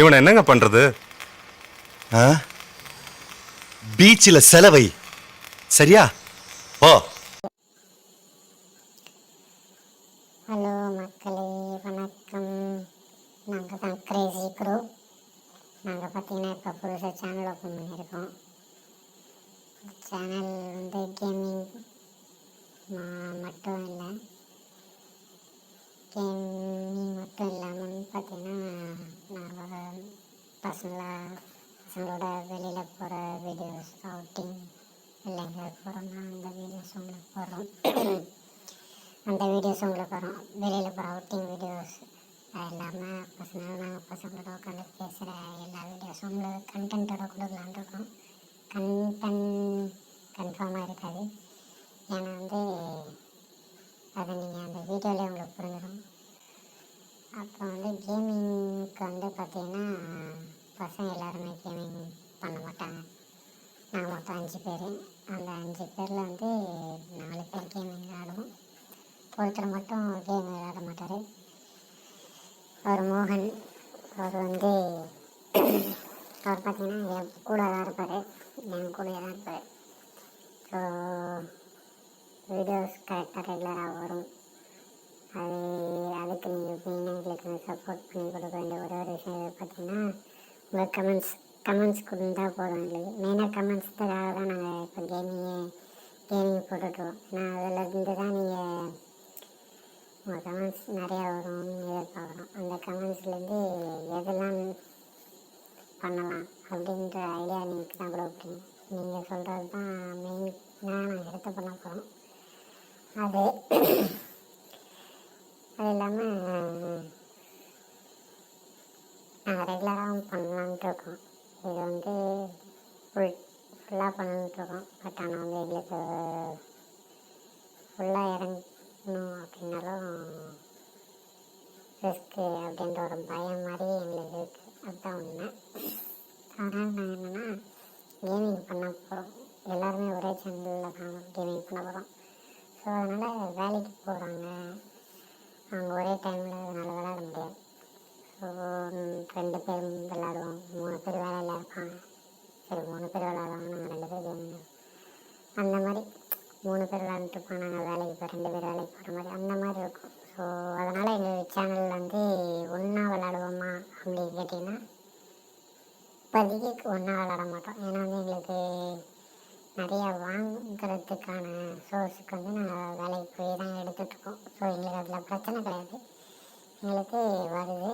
இவனை என்னங்க பண்றது? பீச்சில் செலவை சரியா? ஓ ஹலோ மக்களே, வணக்கம். நாங்கள் தான் கிரேசி க்ரூ. நாங்கள் பார்த்தீங்கன்னா இப்போ புதுசாக சேனல் ஓப்பன் பண்ணியிருக்கோம். சேனல் வந்து கேமிங் மட்டும் இல்லை, கேமிங் மட்டும் இல்லாமல் பார்த்தீங்கன்னா நாங்கள் பசங்களோட வெளியில் போகிற வீடியோஸ், அவுட்டிங் இல்லைங்க போகிறோம்னா அந்த வீடியோஸ் உங்களுக்கு போடுறோம். அந்த வீடியோஸ் உங்களுக்கு வரும். வெளியில் போகிற அவுட்டிங் வீடியோஸ் இல்லாமல் பசங்களோட உட்காந்து பேசுகிற எல்லா வீடியோஸும் உங்களுக்கு கண்டென்ட்டோட கொடுக்கலான் இருக்கோம். கன்ஃபார்மாக இருக்காது. ஏன்னா வந்து அதை நீங்கள் அந்த வீடியோவிலே உங்களுக்கு புரிஞ்சிடும். அப்புறம் வந்து கேமிங்க்கு வந்து பார்த்திங்கன்னா பசங்க எல்லாருமே கேமிங் பண்ண மாட்டாங்க. நாங்கள் மொத்தம் 5 பேர். அந்த 5 பேரில் வந்து 4 பேர் கேமிங் விளையாடுவோம். ஒருத்தர் மட்டும் கேம் விளையாட மாட்டார். அவர் மோகன். அவர் வந்து அவர் பார்த்திங்கன்னா என் கூட தான் இருப்பார், என் கூட தான் இருப்பார். ஸோ வீடியோஸ் கரெக்டாக ரெகுலராக வரும். அதுக்கு நீங்கள் மெயினாக எங்களுக்கு சப்போர்ட் பண்ணி கொடுக்க வேண்டிய ஒரு விஷயம் பார்த்திங்கன்னா உங்கள் கமெண்ட்ஸ் கொடுத்தா போதும். எங்களுக்கு மெயினாக கமெண்ட்ஸுக்காக தான் நாங்கள் இப்போ கேமிங் போட்டுட்ருக்கோம். ஏன்னா அதிலேருந்து தான் நீங்கள் உங்கள் கமெண்ட்ஸ் நிறையா வரும்னு எதிர்பார்க்குறோம். அந்த கமெண்ட்ஸ்லேருந்து எதெல்லாம் பண்ணலாம் அப்படின்ற ஐடியா நீங்கள் தான் கூட விட்டுருங்க. நீங்கள் சொல்கிறது தான் மெயினாக நாங்கள் எடுத்து பண்ண போகிறோம். அது இல்லாமல் நாங்கள் ரெகுலராகவும் பண்ணலான்ட்டு இருக்கோம். இது வந்து ஃபுல்லாக பண்ணலான்ட்ருக்கோம். பட் ஆனால் வந்து எங்களுக்கு ஃபுல்லாக இறங்கணும் அப்படின்னாலும் ரிஸ்க்கு அப்படின்ற ஒரு பயம் மாதிரி எங்களுக்கு இருக்குது. அதுதான் உண்மை. அதனால் நாங்கள் என்னென்னா கேமிங் பண்ண போகிறோம். எல்லாருமே ஒரே சேனலில் தான் கேமிங் பண்ண போகிறோம். ஸோ அதனால் வேலைக்கு போகிறாங்க, அவங்க ஒரே டைமில் அதனால் விளையாட முடியாது. ஸோ 2 பேர் விளையாடுவோம், 3 பேர் வேலையில் இருப்பாங்க. சரி 3 பேர் விளையாடுவாங்க, நாங்கள் 2 பேர் கேமிங். அந்த மாதிரி 3 பேர் விளையாண்டுட்டு இருப்பாங்க, நாங்கள் வேலைக்கு போய் 2 பேர் வேலைக்கு போகிற மாதிரி அந்த மாதிரி இருக்கும். ஸோ அதனால் எங்கள் சேனலில் வந்து ஒன்றா விளையாடுவோமா அப்படின்னு கேட்டிங்கன்னா இப்போதைக்கு ஒன்றா விளையாட மாட்டோம். ஏன்னா வந்து எங்களுக்கு நிறையா வாங்கிறதுக்கான சோர்ஸுக்கு வந்து நாங்கள் வேலைக்கு போய் தான் எடுத்துகிட்ருக்கோம். ஸோ எங்களுக்கு அதில் பிரச்சனை கிடையாது. எங்களுக்கு வருது,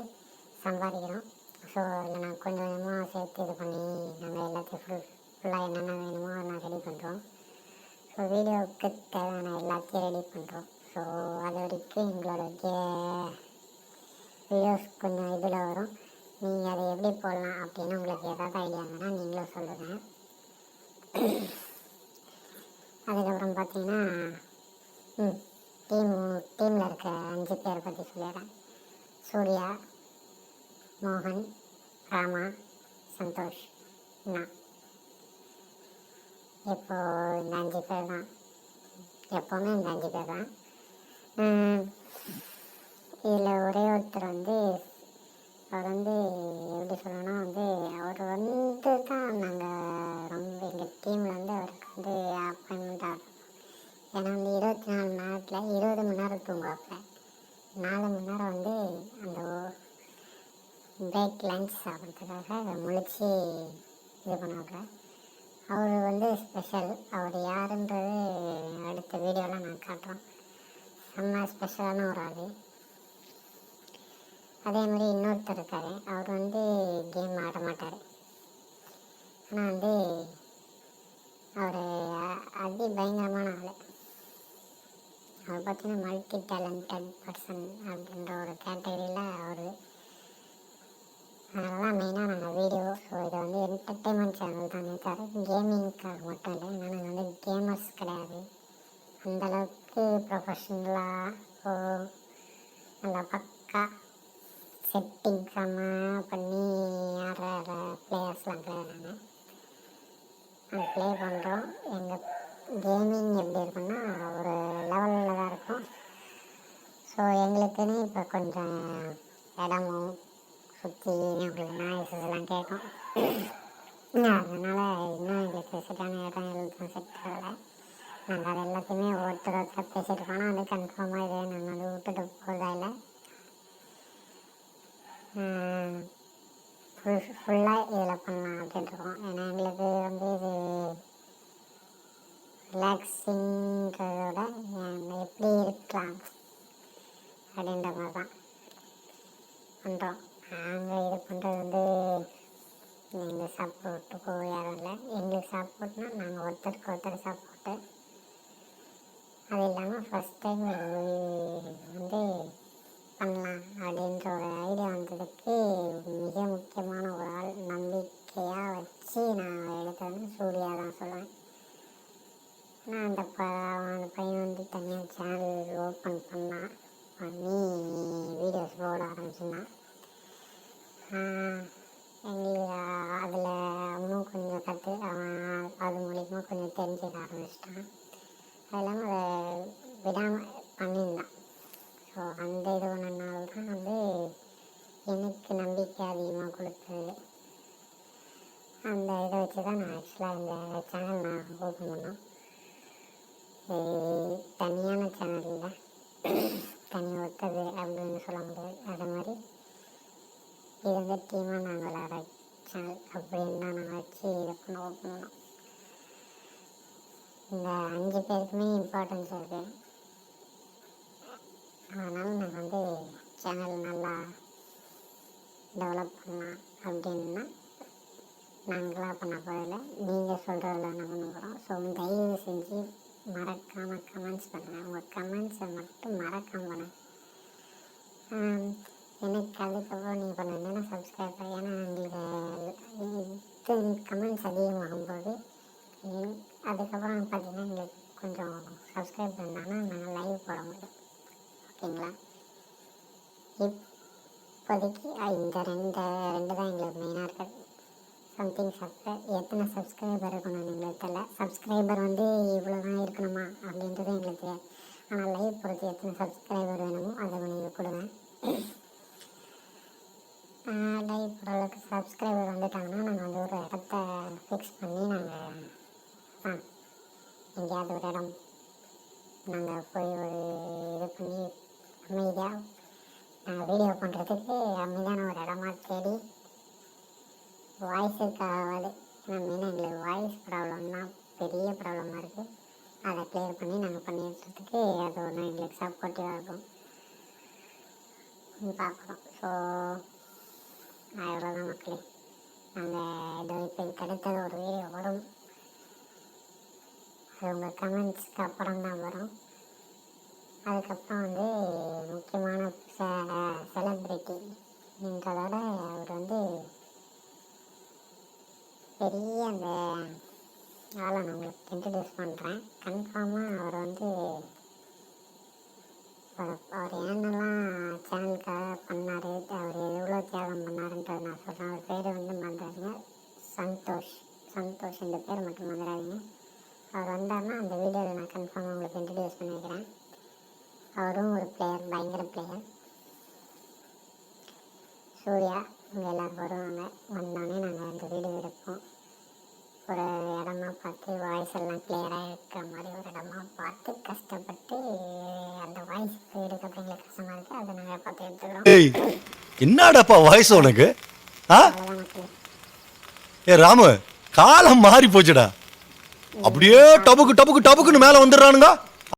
சம்பாதிக்கிறோம். ஸோ அதில் நாங்கள் கொஞ்சம் கொஞ்சமாக சேர்த்து இது பண்ணி நாங்கள் எல்லாத்தையும் ஃபுல்லாக என்னென்ன வேணுமோ நான் ரெடி பண்ணுறோம். ஸோ வீடியோவுக்கு தேவையான எல்லாத்தையும் ரெடி பண்ணுறோம். ஸோ அது வரைக்கும் எங்களோட வீடியோஸ் கொஞ்சம் இதில் வரும். நீங்கள் அதை எப்படி போடலாம் அப்படின்னு உங்களுக்கு ஏதாவது ஐடியா இருந்ததுன்னா நீங்களும் சொல்லுங்கள். அதுக்கப்புறம் பார்த்தீங்கன்னா டீமில் இருக்க 5 பேரை பற்றி சொல்லிடுறேன். சூர்யா, மோகன், ராமா, சந்தோஷ், நான். இப்போது இந்த 5 பேர் தான், எப்போவுமே இந்த 5 பேர் தான். இதில் ஒரே ஒருத்தர் வந்து அவர் வந்து எப்படி சொல்லணும்னா வந்து அவர் வந்து தான் நாங்கள் ரொம்ப எங்கள் டீமில் வந்து அவருக்கு வந்து அப்பாயின்மெண்ட் ஆகும். ஏன்னா வந்து 24 மணி நேரத்தில் 20 மணி நேரம் தூங்குவாப்ப, 4 மணி நேரம் வந்து அந்த பிரேக் லஞ்ச் சாப்பிட்றதுக்காக முழிச்சு இது பண்ணுவாங்க. அவர் வந்து ஸ்பெஷல். அவர் யாருன்றது அடுத்த வீடியோவில் நான் காட்டுறோம். செம்ம ஸ்பெஷலான ஒரு ஆள். அதே மாதிரி இன்னொருத்தர் இருக்கார். அவர் வந்து கேம் ஆட மாட்டார். ஆனால் வந்து அவர் பயங்கரமான ஆள். அவர் பார்த்தீங்கன்னா மல்டி டேலண்டட் பர்சன் அப்படின்ற ஒரு கேட்டகரியில் அவர். அதனால மெயினாக நாங்கள் வீடியோ, ஸோ இதை வந்து என்டர்டெயின்மெண்ட் சேனல் தானே தவிர கேமிங்காக மட்டும் இல்லை. ஏன்னா நாங்கள் வந்து கேமர்ஸ் கிடையாது. அந்தளவுக்கு ப்ரொஃபஷ்னலாக நல்லா பக்கா செட்டிங் பண்ணி ஆடுற பிளேயர்ஸ்லாம் கிடையாது. நாங்கள் ப்ளே பண்ணுறோம். எங்கள் கேமிங் எப்படி இருக்குன்னா ஒரு லெவலில் தான் இருக்கும். ஸோ எங்களுக்குன்னு இப்போ கொஞ்சம் இடமும் சுற்றி உங்களுக்கு நாய்ஸஸ் எல்லாம் கேட்கும். அதனால் இன்னும் எங்களுக்கு செட்டான இடம் எல்லாம் செட் ஆகலை. நாங்கள் அது எல்லாத்தையுமே ஒருத்தர் பேசியிருக்கோம். அது கன்ஃபார்மாக இதே நாங்கள் வந்து விட்டுட்டு போகிறதா இல்லை. ஃபுல்லாக இதில் பண்ணலாம் அப்படின்ட்டுருக்கோம். ஏன்னா எங்களுக்கு வந்து இது ரிலாக்ஸிங்கிறதோட எப்படி இருக்கலாம் அப்படின்ற மாதிரி தான் பண்ணுறோம். நாங்கள் இது பண்ணுறது வந்து எங்கள் சப்போர்ட்டுக்கோ யாரும் இல்லை. எங்களுக்கு சப்போர்ட்னால் நாங்கள் ஒருத்தருக்கு ஒருத்தர் சப்போர்ட்டு. அது இல்லாமல் ஃபஸ்ட் டைம் வந்து பண்ணலாம் அப்படின்ற ஒரு ஐடியா வந்ததுக்கு மிக முக்கியமான ஒரு ஆள் நம்பிக்கையாக வச்சு நான் எடுத்தது சூர்யா தான் சொல்லுவேன். ஆனால் அந்த பையன் வந்து தனியாக சேனல் ஓப்பன் பண்ணி வீடியோஸ் போட ஆரம்பிச்சுருந்தான். எங்களுக்கு அதில் இன்னும் கொஞ்சம் கற்று அவன் அது மூலிமா கொஞ்சம் தெரிஞ்சுக்க ஆரம்பிச்சிட்டான். அது இல்லாமல் அதை விடாமல் பண்ணியிருந்தான். ஸோ அந்த இது ஒன்றுனால தான் வந்து எனக்கு நம்பிக்கை அதிகமாக கொடுத்தது. அந்த இதை வச்சு தான் நான் ஆக்சுவலாக இந்த சேனல் நான் ஓப்பன் பண்ணோம். தனியான சேனல் இல்லை, தனி ஒத்தது அப்படின்னு சொல்ல முடியாது. அது மாதிரி இது வந்து டீமாக நாங்கள் விளாட சேனல் அப்படின்னு தான் நாங்கள் வச்சு இதை பண்ண ஓப்பன் பண்ணோம். இந்த 5 பேருக்குமே இம்பார்ட்டன்ஸ் இருக்குது. அதனால் நாங்கள் வந்து சேனல் நல்லா டெவலப் பண்ணலாம் அப்படின்னா நாங்களாக பண்ண போதில்லை, நீங்கள் சொல்கிறதில்ல என்ன பண்ண போகிறோம். ஸோ தயவு செஞ்சு மறக்காமல் கமெண்ட்ஸ் பண்ணுங்கள். உங்கள் கமெண்ட்ஸை மட்டும் மறக்காமல் பண்ணுங்கள். எனக்கு அதுக்கப்புறம் நீங்கள் பண்ண என்னென்ன சப்ஸ்கிரைப். ஏன்னா எங்களுக்கு கமெண்ட்ஸ் அதிகமாகும்போது அதுக்கப்புறம் பார்த்தீங்கன்னா எங்களுக்கு கொஞ்சம் சப்ஸ்கிரைப் பண்ணாங்கன்னா நாங்கள் லைவ் போட முடியும். ஓகேங்களா? இப்போதைக்கு இந்த ரெண்டு தான் எங்களுக்கு மெயினாக இருக்குது. சம்திங் எத்தனை சப்ஸ்கிரைபர் இருக்கணும்னு எங்களுக்கு தெரியல. சப்ஸ்கிரைபர் வந்து இவ்வளோ தான் இருக்கணுமா அப்படின்றது எங்களுக்கு தெரியாது. ஆனால் லைவ் பொறுத்து எத்தனை சப்ஸ்கிரைபர் வேணுமோ அதை நீங்கள் கொடுங்க. லைவ் போகிற அளவுக்கு சப்ஸ்கிரைபர் வந்துட்டாங்கன்னா நாங்கள் வந்து ஒரு இடத்த ஃபிக்ஸ் பண்ணி நாங்கள் எங்கேயாவது ஒரு இடம் நாங்கள் போய் ஒரு இது பண்ணி அமைதியாக நாங்கள் வீடியோ பண்ணுறதுக்கு அமைதியான ஒரு இடமா தேடி வாய்ஸுக்காவது. ஏன்னா மெயினாக எங்களுக்கு வாய்ஸ் ப்ராப்ளம் தான் பெரிய ப்ராப்ளமாக இருக்குது. அதை கிளியர் பண்ணி நாங்கள் பண்ணிடுறதுக்கு அது ஒன்று எங்களுக்கு சப்போர்ட்டிவாக இருக்கும் பார்க்குறோம். ஸோ அவ்வளோதான் மக்களே. நாங்கள் இதோ இப்போ கிடைத்தது ஒரு வீடியோ வரும். அது உங்கள் கமெண்ட்ஸ்க்கு அப்புறம் தான் வரும். அதுக்கப்புறம் வந்து முக்கியமான செலிப்ரிட்டின்றதோட அவர் வந்து பெரிய அந்த ஆளை நான் உங்களுக்கு இன்ட்ரடியூஸ் பண்ணுறேன். கன்ஃபார்மாக அவர் வந்து அவர் என்னெல்லாம் சேனலுக்காக பண்ணார், அவர் எவ்வளோ தியாகம் பண்ணாருன்றது நான் சொல்கிறேன். அவர் பேர் வந்து மறந்துடாதீங்க, சந்தோஷ். இந்த பேர் மட்டும் மறந்துடாதீங்க. அவர் வந்தார்னா அந்த வீடியோவில் நான் கன்ஃபார்மாக உங்களுக்கு இன்ட்ரடியூஸ் பண்ணிக்கிறேன். அவரும் ஒரு பிளேயர், பயங்கர பிளேயர். சூர்யா இங்கே எல்லோரும் வருவாங்க. வந்தோடனே நாங்கள் அந்த வீடியோ எடுப்போம். ஒரு இடமா பார்த்து வாய்ஸ் எல்லாம் கிளியராக இருக்கிற மாதிரி ஒரு இடமா பார்த்து கஷ்டப்பட்டு அந்த வாய்ஸ் எடுக்கிறது எங்களுக்கு கஷ்டமாக இருக்குது. அதை நாங்கள் பார்த்து எடுத்துக்கிறோம். என்னடாப்பா வாய்ஸ் உனக்கு? அவ்வளோதான் மக்களே. ராமு, காலம் மாறி போச்சுடா. அப்படியே டபுக்குன்னு மேலே வந்துடுறானுங்க.